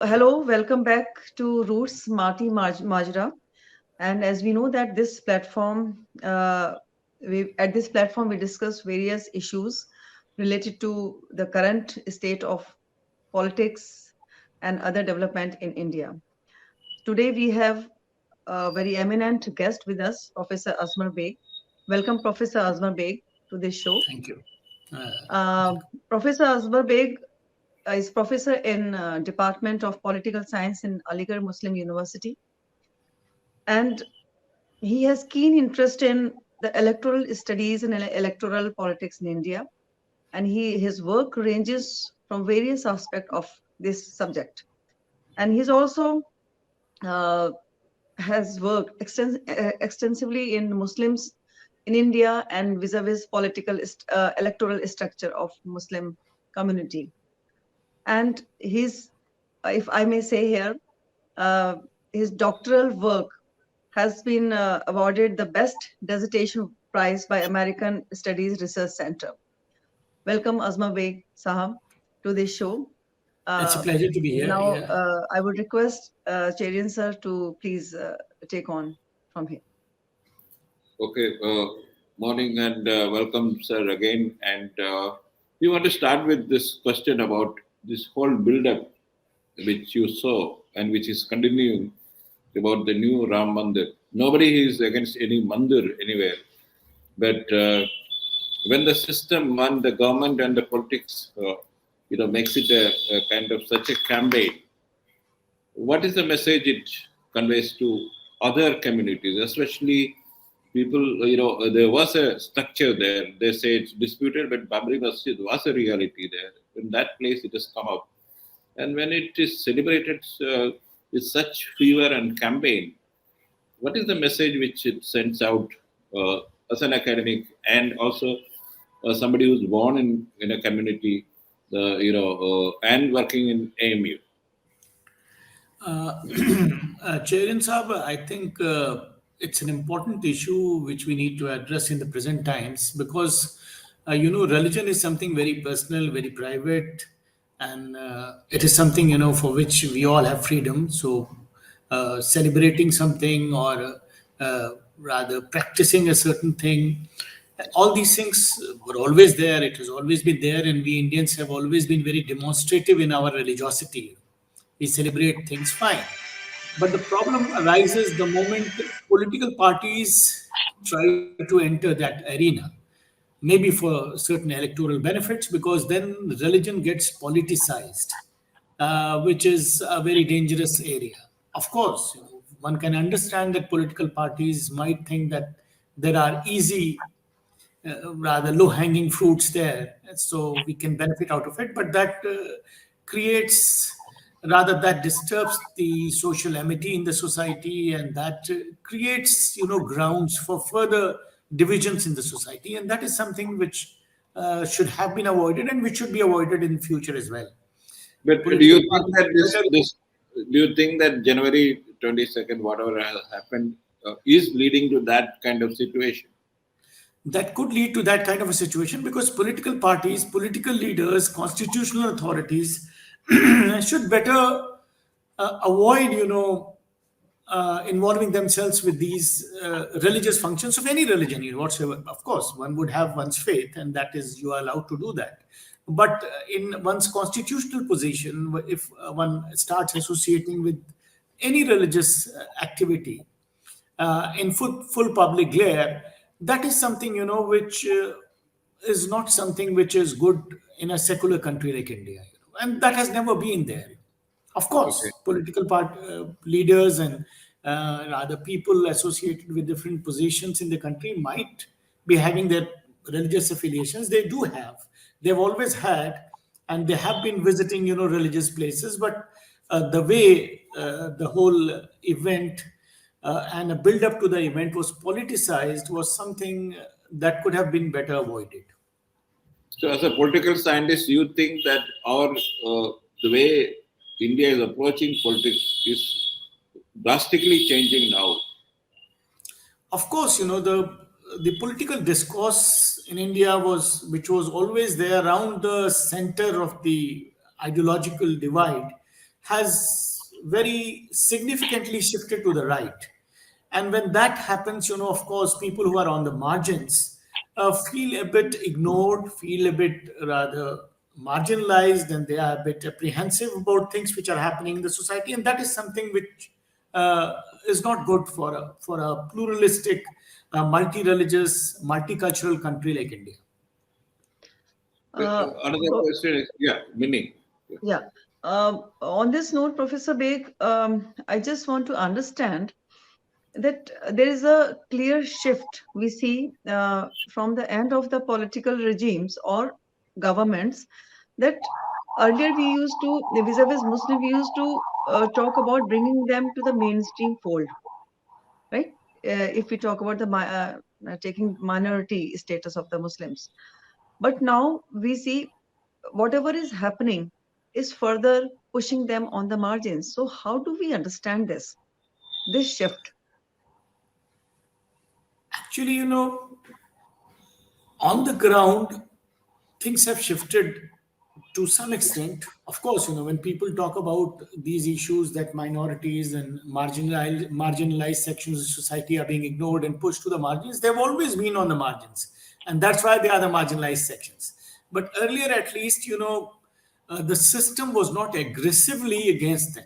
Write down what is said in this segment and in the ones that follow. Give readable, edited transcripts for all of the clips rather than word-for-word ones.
Hello, welcome back to Roots Marty Majra. And as we know that this platform, at this platform, we discuss various issues related to the current state of politics and other development in India. Today we have a very eminent guest with us, Professor Asmer Beg. Welcome, Professor Asmer Beg, to this show. Thank you. Uh, Professor Asmer Beg is professor in Department of Political Science in Aligarh Muslim University, and he has keen interest in the electoral studies and electoral politics in India, and his work ranges from various aspects of this subject. And he's also uh, has worked extensively in Muslims in India and vis-a-vis political electoral structure of Muslim community. And if I may say here, uh, his doctoral work has been awarded the Best Dissertation Prize by American Studies Research Center. Welcome, Azma Beg Sahab, to this show. It's a pleasure to be here. Now, I would request Cherian sir to please take on from here. Okay, morning and welcome, sir, again. And we want to start with this question about this whole build-up which you saw and which is continuing about the new Ram Mandir. Nobody is against any mandir anywhere, but when the system, when the government and the politics, makes it a kind of such a campaign, what is the message it conveys to other communities, especially people, there was a structure there. They say it's disputed, but Babri Masjid was a reality there. In that place, it has come out. And when it is celebrated with such fever and campaign, what is the message which it sends out as an academic and also somebody who's born in a community, and working in AMU? Cherian Saab, I think it's an important issue which we need to address in the present times because, religion is something very personal, very private, and it is something, for which we all have freedom. So, celebrating something or rather practicing a certain thing, all these things were always there. It has always been there, and we Indians have always been very demonstrative in our religiosity. We celebrate things fine. But the problem arises the moment political parties try to enter that arena, maybe for certain electoral benefits, because then religion gets politicized, which is a very dangerous area. Of course, one can understand that political parties might think that there are easy, rather low hanging fruits there, so we can benefit out of it, but that creates, rather that disturbs the social amity in the society, and that creates grounds for further divisions in the society, and that is something which should have been avoided and which should be avoided in future as well. But do you think that do you think that January 22nd, whatever has happened, is leading to that kind of situation? That could lead to that kind of a situation because political parties, political leaders, constitutional authorities should better avoid, involving themselves with these religious functions of any religion, whatsoever. Of course, one would have one's faith, and that is, you are allowed to do that. But in one's constitutional position, if one starts associating with any religious activity in full public glare, that is something which is not something which is good in a secular country like India, and that has never been there. Of Okay. course, political leaders and other people associated with different positions in the country might be having their religious affiliations. They do have, they've always had, and they have been visiting, religious places. But the way the whole event and a build up to the event was politicized was something that could have been better avoided. So, as a political scientist, you think that the way India is approaching politics is drastically changing now? Of course, the political discourse in India which was always there around the center of the ideological divide, has very significantly shifted to the right. And when that happens, of course, people who are on the margins feel a bit ignored, feel a bit rather marginalized, and they are a bit apprehensive about things which are happening in the society. And that is something which is not good for a pluralistic, multi-religious, multicultural country like India. Another question is, Minnie. Yeah. On this note, Professor Beg, I just want to understand that there is a clear shift we see from the end of the political regimes or governments, that earlier we used to, vis-a-vis Muslim, we used to talk about bringing them to the mainstream fold, right? If we talk about taking minority status of the Muslims. But now we see whatever is happening is further pushing them on the margins. So how do we understand this shift? Actually, on the ground, things have shifted to some extent. Of course, when people talk about these issues that minorities and marginalized sections of society are being ignored and pushed to the margins, they've always been on the margins. And that's why they are the marginalized sections. But earlier, at least, the system was not aggressively against them.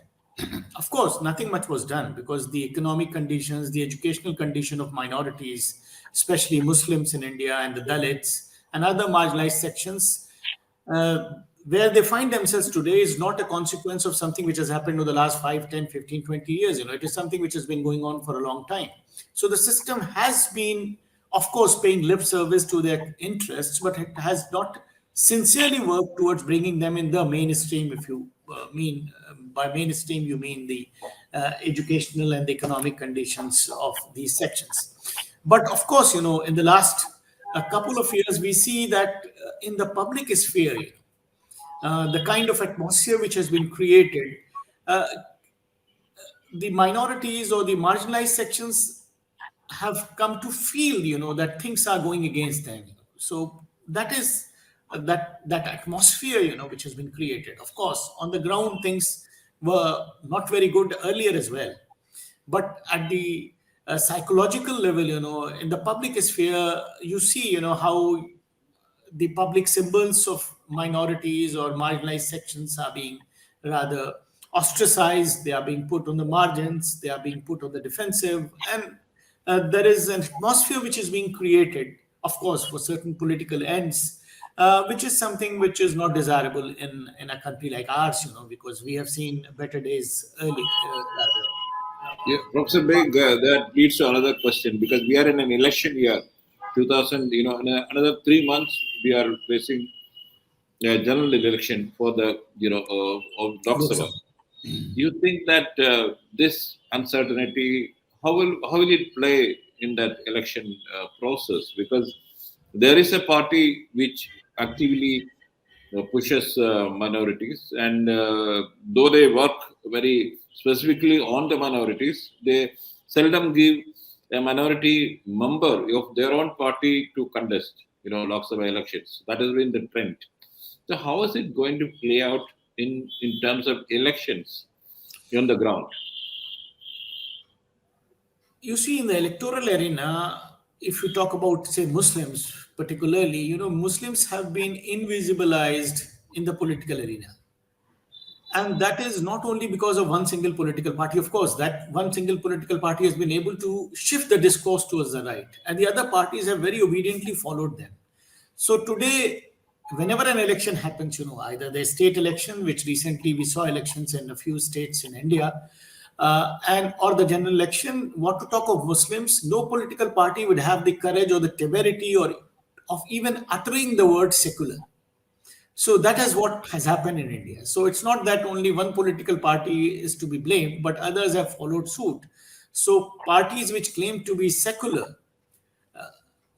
Of course, nothing much was done because the economic conditions, the educational condition of minorities, especially Muslims in India and the Dalits and other marginalized sections, where they find themselves today is not a consequence of something which has happened over the last 5, 10, 15, 20 years. It is something which has been going on for a long time. So the system has been, of course, paying lip service to their interests, but it has not sincerely worked towards bringing them in the mainstream. If you mean by mainstream, you mean the educational and the economic conditions of these sections. But of course, in the last a couple of years, we see that in the public sphere, the kind of atmosphere which has been created, the minorities or the marginalized sections have come to feel, that things are going against them. So that is that atmosphere, which has been created. Of course, on the ground, things were not very good earlier as well. But at the psychological level, in the public sphere, you see, how the public symbols of minorities or marginalized sections are being rather ostracized. They are being put on the margins. They are being put on the defensive. And there is an atmosphere which is being created, of course, for certain political ends, which is something which is not desirable in a country like ours, because we have seen better days early, rather. Yeah, Professor Beg, that leads to another question because we are in an election year, 2000. In another 3 months we are facing a general election for the of Lok Lok Sabha. Sabha. You think that this uncertainty, how will it play in that election process? Because there is a party which actively pushes minorities, and though they work very specifically on the minorities, they seldom give a minority member of their own party to contest, Lok Sabha elections. That has been the trend. So how is it going to play out in terms of elections on the ground? You see, in the electoral arena, if you talk about, say, Muslims particularly, Muslims have been invisibilized in the political arena. And that is not only because of one single political party. Of course, that one single political party has been able to shift the discourse towards the right, and the other parties have very obediently followed them. So today, whenever an election happens, either the state election, which recently we saw elections in a few states in India, and or the general election, what to talk of Muslims, no political party would have the courage or the temerity or of even uttering the word secular. So that is what has happened in India. So it's not that only one political party is to be blamed, but others have followed suit. So parties which claim to be secular,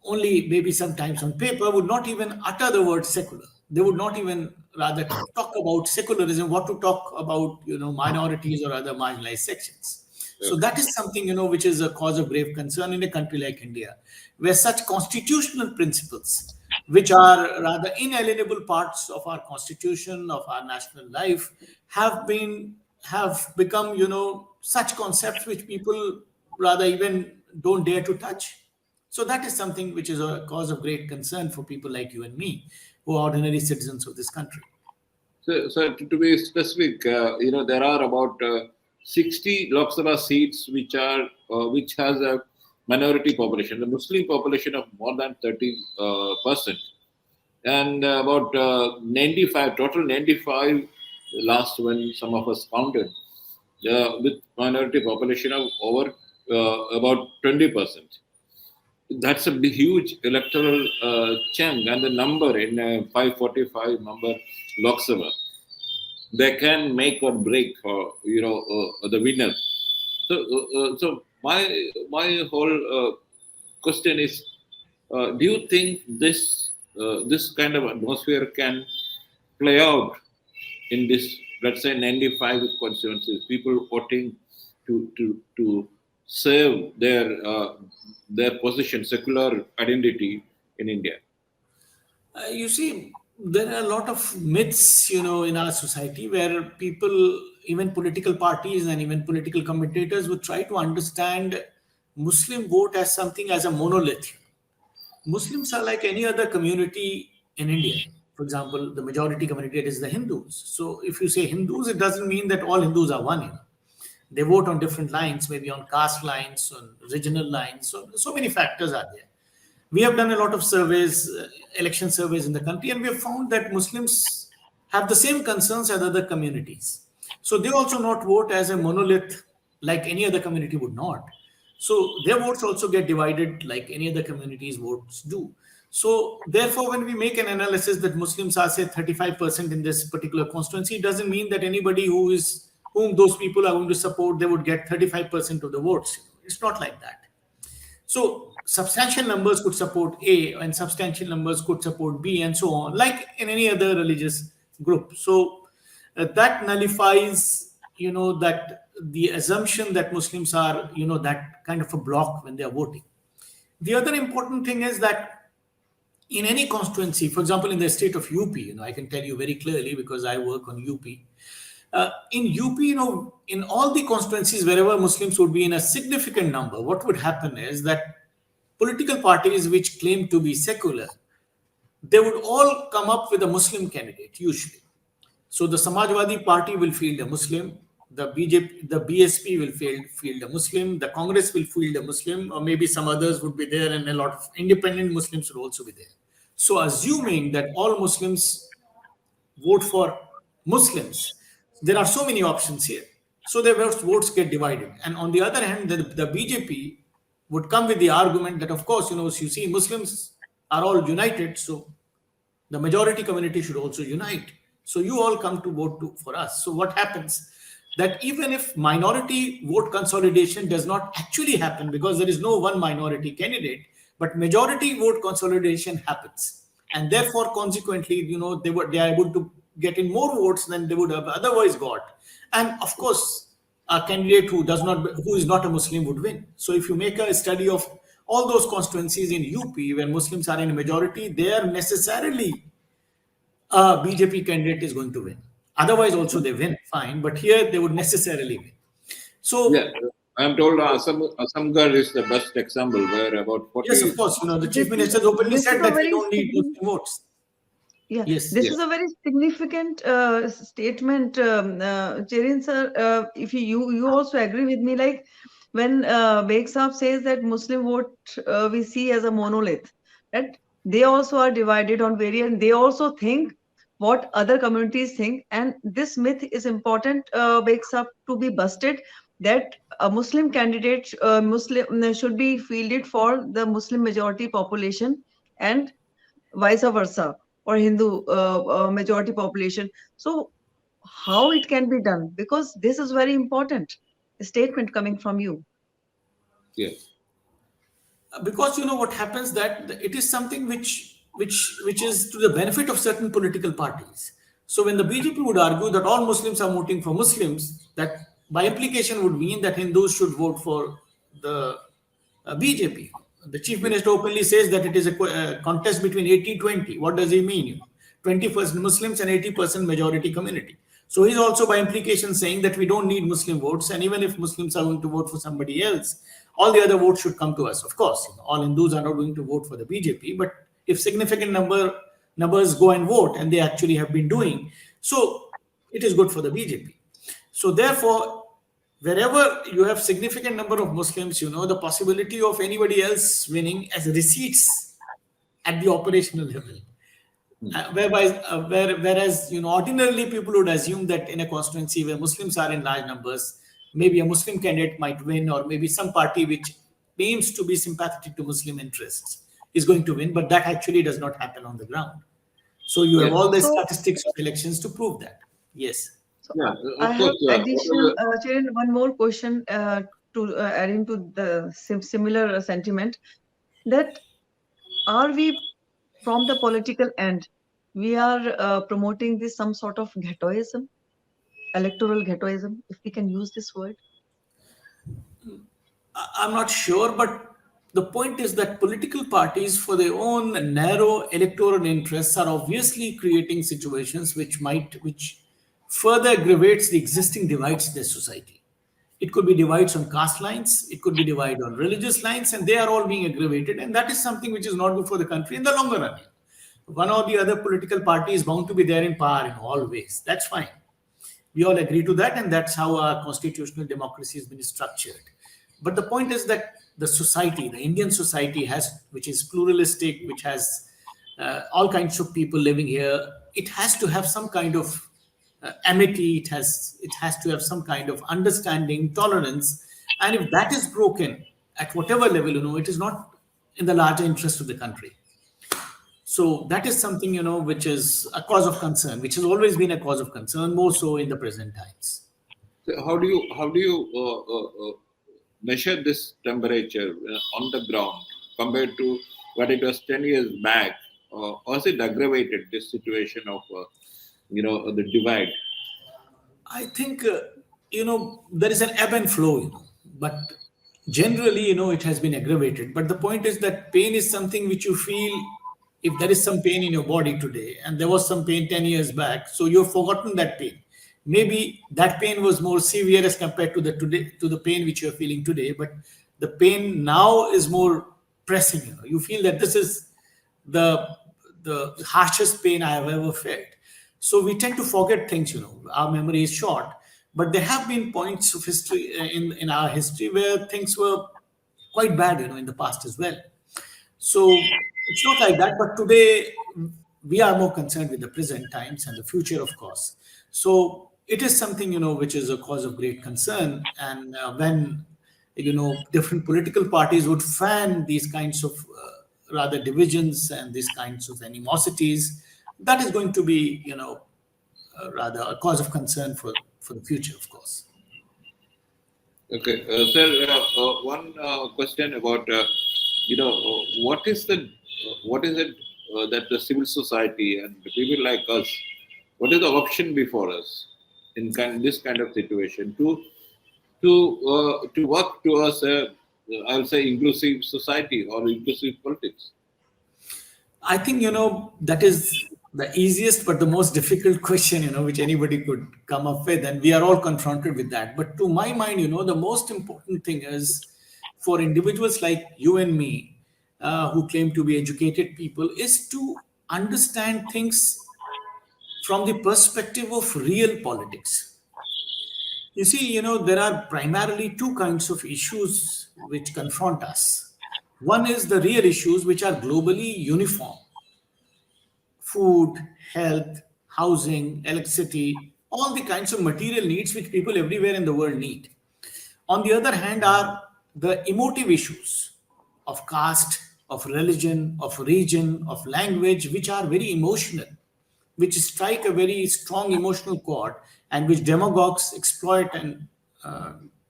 only maybe sometimes on paper, would not even utter the word secular. They would not even rather talk about secularism, what to talk about, minorities or other marginalized sections. So that is something, which is a cause of grave concern in a country like India, where such constitutional principles, which are rather inalienable parts of our constitution, of our national life, have been have become, such concepts which people rather even don't dare to touch. So that is something which is a cause of great concern for people like you and me, who are ordinary citizens of this country. So to be specific, there are about 60 Lok Sabha seats which has a minority population, the Muslim population of more than 30%, and about 95 total 95 last when some of us counted, with minority population of over about 20%. That's a huge electoral chunk, and the number in 545 number Lok Sabha, they can make or break, the winner. So my whole question is, do you think this kind of atmosphere can play out in this, let's say, 95 constituencies, people voting to save their position, secular identity in India? You see, there are a lot of myths, in our society where people, even political parties and even political commentators, would try to understand Muslim vote as something as a monolith. Muslims are like any other community in India. For example, the majority community is the Hindus. So if you say Hindus, it doesn't mean that all Hindus are one. They vote on different lines, maybe on caste lines, on regional lines. So many factors are there. We have done a lot of surveys, election surveys in the country, and we have found that Muslims have the same concerns as other communities. So they also not vote as a monolith like any other community would not. So their votes also get divided like any other community's votes do. So therefore, when we make an analysis that Muslims are, say, 35% in this particular constituency, it doesn't mean that anybody whom those people are going to support, they would get 35% of the votes. It's not like that. So substantial numbers could support A and substantial numbers could support B, and so on, like in any other religious group. So that nullifies, that the assumption that Muslims are, that kind of a block when they are voting. The other important thing is that in any constituency, for example, in the state of UP, I can tell you very clearly because I work on UP. In UP, in all the constituencies wherever Muslims would be in a significant number, what would happen is that political parties which claim to be secular, they would all come up with a Muslim candidate usually. So the Samajwadi Party will field a Muslim, the BJP, the BSP will field a Muslim, the Congress will field a Muslim, or maybe some others would be there, and a lot of independent Muslims will also be there. So assuming that all Muslims vote for Muslims, there are so many options here. So their votes get divided. And on the other hand, the BJP would come with the argument that, of course, you see, Muslims are all united, so the majority community should also unite. So you all come to vote for us. So what happens? That even if minority vote consolidation does not actually happen because there is no one minority candidate, but majority vote consolidation happens. And therefore, consequently, they are able to get in more votes than they would have otherwise got. And of course, a candidate who is not a Muslim would win. So if you make a study of all those constituencies in UP where Muslims are in a majority, there necessarily a BJP candidate is going to win. Otherwise, also they win, fine. But here they would necessarily win. So yeah, I'm told Asmer is the best example where about 40. Yes, of course. The chief minister openly said that we don't need Muslim votes. Yeah, Yes. this is a very significant statement, Cherin sir. If you also agree with me, like when Beg Saab says that Muslim vote we see as a monolith, that they also are divided on variant. They also think what other communities think, and this myth is important, Beg Saab, to be busted. That a Muslim candidate Muslim should be fielded for the Muslim majority population, and vice versa, or Hindu majority population. So how it can be done? Because this is very important statement coming from you. Yes. Because what happens, that it is something which is to the benefit of certain political parties. So when the BJP would argue that all Muslims are voting for Muslims, that by implication would mean that Hindus should vote for the BJP. The chief minister openly says that it is a contest between 80-20. What does he mean? 20% Muslims and 80% majority community. So he's also by implication saying that we don't need Muslim votes, and even if Muslims are going to vote for somebody else, all the other votes should come to us. Of course, all Hindus are not going to vote for the BJP, but if significant numbers go and vote, and they actually have been doing, so it is good for the BJP. So therefore, wherever you have significant number of Muslims, the possibility of anybody else winning as receipts at the operational level. Whereas ordinarily people would assume that in a constituency where Muslims are in large numbers, maybe a Muslim candidate might win, or maybe some party which aims to be sympathetic to Muslim interests is going to win, but that actually does not happen on the ground. So you have all the So- statistics of elections to prove that. Yes. So Yeah, I of have course. additional, Chair, one more question to adding to the similar sentiment, that are we from the political end, we are promoting this some sort of ghettoism, electoral ghettoism, if we can use this word. I'm not sure, but the point is that political parties, for their own narrow electoral interests, are obviously creating situations which further aggravates the existing divides in the society. It could be divides on caste lines, it could be divided on religious lines, and they are all being aggravated. And that is something which is not good for the country in the longer run. One or the other political party is bound to be there in power in all ways. That's fine. We all agree to that, and that's how our constitutional democracy has been structured. But the point is that the society, the Indian society which is pluralistic, which has all kinds of people living here, it has to have some kind of amity. It has to have some kind of understanding, tolerance, and if that is broken at whatever level, it is not in the larger interest of the country. So that is something, which is a cause of concern, which has always been a cause of concern, more so in the present times. So how do you measure this temperature on the ground compared to what it was 10 years back? Or is it aggravated, this situation of the divide? I think, there is an ebb and flow, but generally, it has been aggravated. But the point is that pain is something which you feel. If there is some pain in your body today, and there was some pain 10 years back, so you've forgotten that pain. Maybe that pain was more severe as compared to the pain which you're feeling today, but the pain now is more pressing. You feel that this is the harshest pain I have ever felt. So we tend to forget things. Our memory is short, but there have been points of history in our history where things were quite bad, in the past as well. So it's not like that, but today we are more concerned with the present times and the future, of course. So it is something, which is a cause of great concern. And when, different political parties would fan these kinds of rather divisions and these kinds of animosities, that is going to be, rather a cause of concern for the future, of course. Okay, sir. One question about what is it that the civil society and the people like us, what is the option before us in this kind of situation to work towards I would say inclusive society or inclusive politics? I think, that is the easiest but the most difficult question, which anybody could come up with. And we are all confronted with that. But to my mind, the most important thing is for individuals like you and me, who claim to be educated people, is to understand things from the perspective of real politics. You see, there are primarily two kinds of issues which confront us. One is the real issues which are globally uniform: food, health, housing, electricity, all the kinds of material needs which people everywhere in the world need. On the other hand, are the emotive issues of caste, of religion, of region, of language, which are very emotional, which strike a very strong emotional chord, and which demagogues exploit and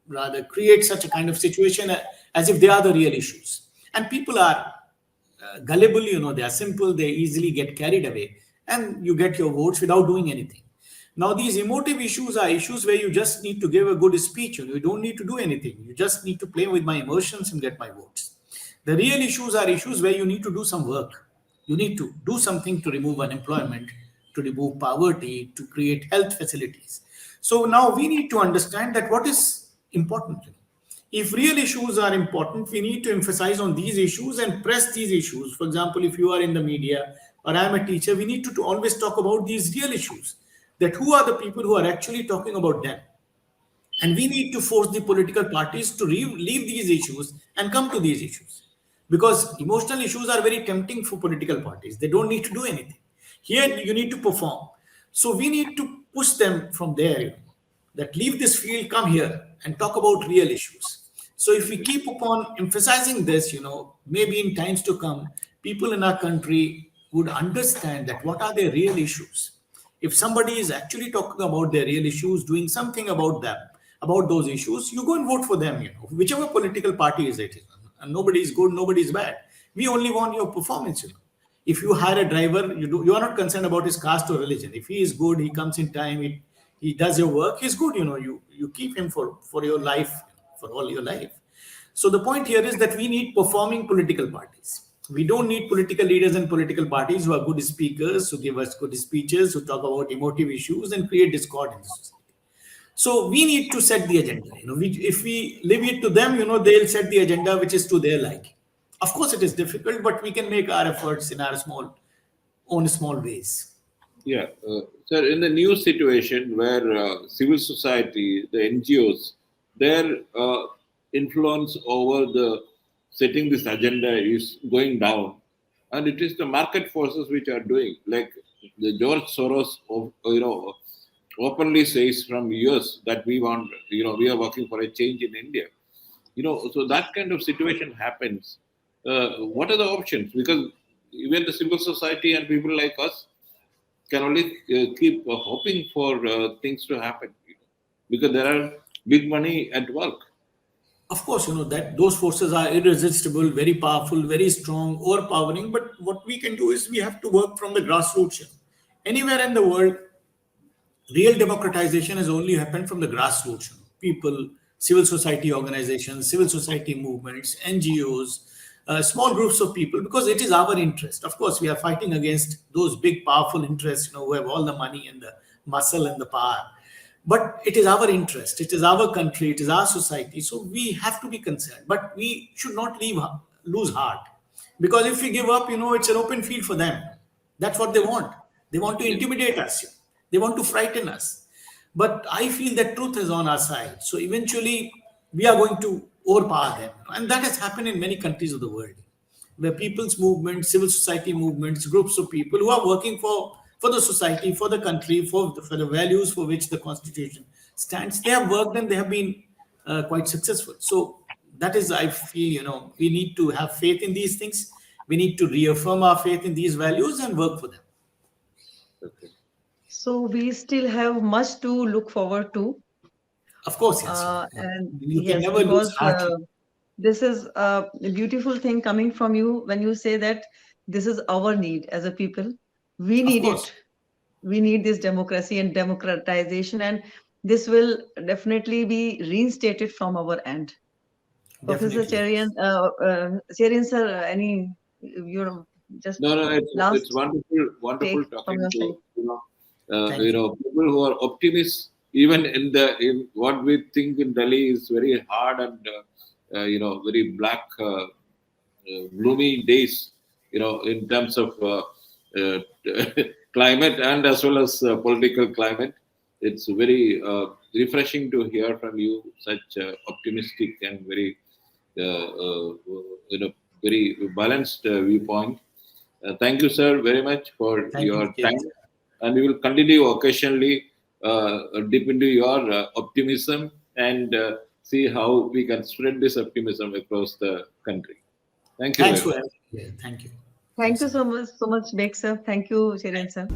rather create such a kind of situation as if they are the real issues. And people are gullible, they are simple, they easily get carried away, and you get your votes without doing anything. Now, these emotive issues are issues where you just need to give a good speech. You don't need to do anything. You just need to play with my emotions and get my votes. The real issues are issues where you need to do some work. You need to do something to remove unemployment, to remove poverty, to create health facilities. So now we need to understand that what is important. If real issues are important, we need to emphasize on these issues and press these issues. For example, if you are in the media or I'm a teacher, we need to always talk about these real issues. That who are the people who are actually talking about them? And we need to force the political parties to leave these issues and come to these issues. Because emotional issues are very tempting for political parties. They don't need to do anything. Here, you need to perform. So we need to push them from there, that leave this field, come here and talk about real issues. So if we keep upon emphasizing this, maybe in times to come, people in our country would understand that what are their real issues. If somebody is actually talking about their real issues, doing something about them, about those issues, you go and vote for them, whichever political party is it. And nobody is good, nobody is bad. We only want your performance, If you hire a driver, you are not concerned about his caste or religion. If he is good, he comes in time, he does your work, he's good, you keep him for your life, for all your life. So the point here is that we need performing political parties. We don't need political leaders and political parties who are good speakers, who give us good speeches, who talk about emotive issues and create discord in the society. So we need to set the agenda. If we leave it to them, they'll set the agenda which is to their liking. Of course, it is difficult, but we can make our efforts in our own small ways. Yeah, sir, in the new situation where civil society, the NGOs, their influence over the setting this agenda is going down, and it is the market forces which are doing, like the George Soros, openly says from years that we want, we are working for a change in India. So that kind of situation happens. What are the options? Because even the civil society and people like us can only keep hoping for things to happen, because there are big money at work. Of course, that those forces are irresistible, very powerful, very strong, overpowering. But what we can do is we have to work from the grassroots. Anywhere in the world, real democratization has only happened from the grassroots. People, civil society organizations, civil society movements, NGOs, small groups of people, because it is our interest. Of course, we are fighting against those big, powerful interests, who have all the money and the muscle and the power. But it is our interest. It is our country. It is our society. So we have to be concerned. But we should not lose heart. Because if we give up, it's an open field for them. That's what they want. They want to intimidate us. They want to frighten us. But I feel that truth is on our side. So eventually, we are going to overpower them. And that has happened in many countries of the world, where people's movements, civil society movements, groups of people who are working for the society, for the country, for the values for which the Constitution stands, they have worked and they have been quite successful. So that is, I feel, we need to have faith in these things. We need to reaffirm our faith in these values and work for them. Okay. So we still have much to look forward to. Of course, yes. And You can yes, never lose because heart. this is a beautiful thing coming from you when you say that this is our need as a people. We Of need course. it. We need this democracy and democratization, and this will definitely be reinstated from our end. Professor Definitely. Cherian sir, any just No, it's last wonderful take from talking your side? to Thank you. people who are optimists. Even in what we think in Delhi is very hard and very black, gloomy days. In terms of uh, climate and as well as political climate, it's very refreshing to hear from you such optimistic and very very balanced viewpoint. Thank you, sir, very much for Thank you, your Cherian. time. And we will continue occasionally dip into your optimism and see how we can spread this optimism across the country. Thank you Thanks very for much. having me. Thank you. Thank Thanks you a lot. so much, Beck sir. Thank you, Cherian sir.